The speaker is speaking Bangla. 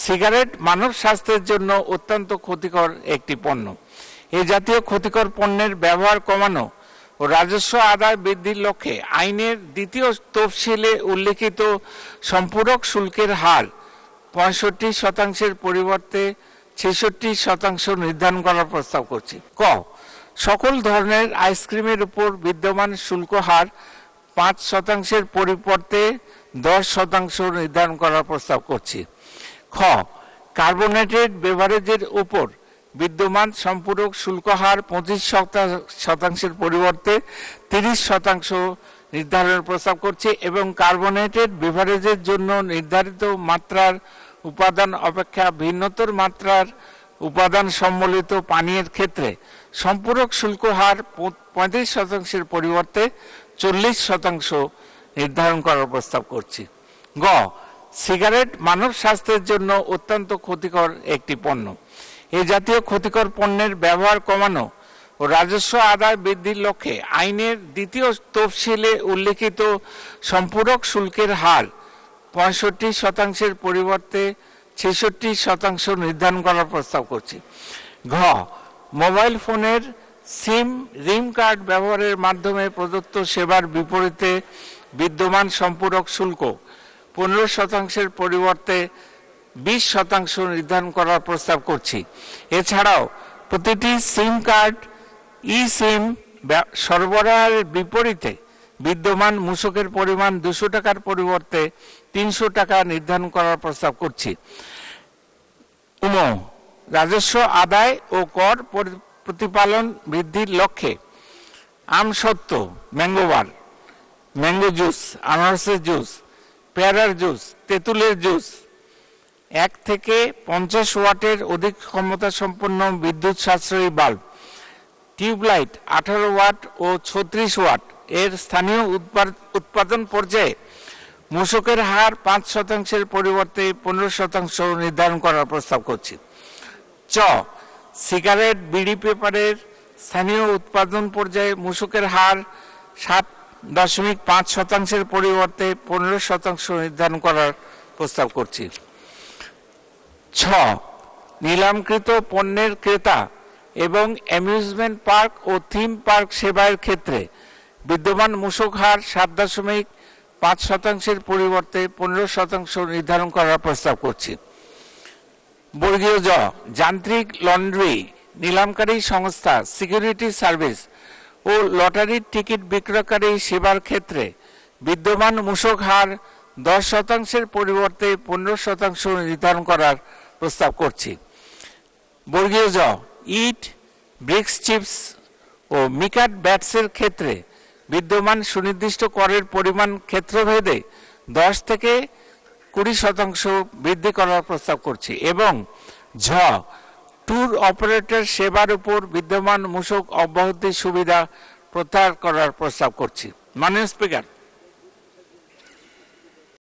সিগারেট মানব স্বাস্থ্যের জন্য অত্যন্ত ক্ষতিকর একটি পণ্য। এই জাতীয় ক্ষতিকর পণ্যের ব্যবহার কমানো ও রাজস্ব আদায় বৃদ্ধির লক্ষ্যে আইনের দ্বিতীয় তফসিলে উল্লেখিত সম্পূরক শুল্কের হার ৬৫% পরিবর্তে ৬৬% নির্ধারণ করার প্রস্তাব করছি। ক, সকল ধরনের আইসক্রিমের উপর বিদ্যমান শুল্ক হার ৫% পরিবর্তে ১০% নির্ধারণ করার প্রস্তাব করছি। খ, কার্বোনেটেড বেভারেজের উপর বিদ্যমান সম্পূরক শুল্ক হার ২৫% পরিবর্তে ৩০% নির্ধারণের প্রস্তাব করছি এবং কার্বোনেটেড বেভারেজের জন্য নির্ধারিত মাত্রার উপাদান অপেক্ষা ভিন্নতর মাত্রার উপাদান সম্বলিত পানীয়ের ক্ষেত্রে সম্পূরক শুল্ক হার ৩৫% পরিবর্তে ৪০% নির্ধারণ করার প্রস্তাব করছি। গ, সিগারেট মানব স্বাস্থ্যের জন্য অত্যন্ত ক্ষতিকর একটি পণ্য। এই জাতীয় ক্ষতিকর পণ্যের ব্যবহার কমানো ও রাজস্ব আদায় বৃদ্ধির লক্ষ্যে আইনের দ্বিতীয় তফসিলে উল্লেখিত সম্পূরক শুল্কের হার ৬৫% পরিবর্তে ৬৬% নির্ধারণ করার প্রস্তাব করছি। ঘ, মোবাইল ফোনের সিম কার্ড ব্যবহারের মাধ্যমে প্রদত্ত সেবার বিপরীতে বিদ্যমান সম্পূরক শুল্ক ১৫% পরিবর্তে ২০% নির্ধারণ করার প্রস্তাব করছি। এছাড়াও প্রতিটি সিম কার্ড সিম সরবরাহের বিপরীতে বিদ্যমান মূসকের পরিমাণ ২০০ টাকার পরিবর্তে ৩০০ টাকা নির্ধারণ করার প্রস্তাব করছি। রাজস্ব আদায় ও কর প্রতিপালন বৃদ্ধির লক্ষ্যে আমসত্ত্ব, ম্যাঙ্গোবার, ম্যাঙ্গো জুস, আনারসের জুস, পেয়ারার জুস, তেঁতুলের জুস ১ থেকে ৫০ ওয়াটের অধিক ক্ষমতা সম্পন্ন বিদ্যুৎ সাশ্রয়ী বাল্ব, টিউবলাইট ১৮ ওয়াট ও ৩৬ ওয়াট এর স্থানীয় উৎপাদন পর্যায়ে মূসকের হার ৫% পরিবর্তে ১৫% নির্ধারণ করার প্রস্তাব করছি। চ, সিগারেট, বিড়ি, পেপারের স্থানীয় উৎপাদন পর্যায়ে মূসকের হার ৭.৫% পরিবর্তে ১৫% নির্ধারণ করার প্রস্তাব করছি। ছ, নিলামকৃত পণ্যের ক্রেতা এবং অ্যামিউজমেন্ট পার্ক ও থিম পার্ক সেবায়ের ক্ষেত্রে বিদ্যমান মূসক হার ৭.৫% পরিবর্তে ১৫% নির্ধারণ করার প্রস্তাব করছি। বর্গীয় জ, যান্ত্রিক লন্ড্রি, নিলামকারী সংস্থা, সিকিউরিটি সার্ভিস ও লটারির টিকিট বিক্রয়কারী সেবার ক্ষেত্রে বিদ্যমান মূসক হার ১০% পরিবর্তে ১৫% নির্ধারণ করার প্রস্তাব করছি। বর্গীয় জ, ইট, ব্রিক্স, চিপস ও মিকাট ব্যাটসের ক্ষেত্রে বিদ্যমান সুনির্দিষ্ট করের পরিমাণ ক্ষেত্রভেদে ১০ থেকে ২০% বৃদ্ধি করার প্রস্তাব করছি। এবং ঝ, ট্যুর অপারেটর সেবার উপর বিদ্যমান মূসক অব্যাহতির সুবিধা প্রত্যাহার করার প্রস্তাব করছি। মাননীয় স্পিকার,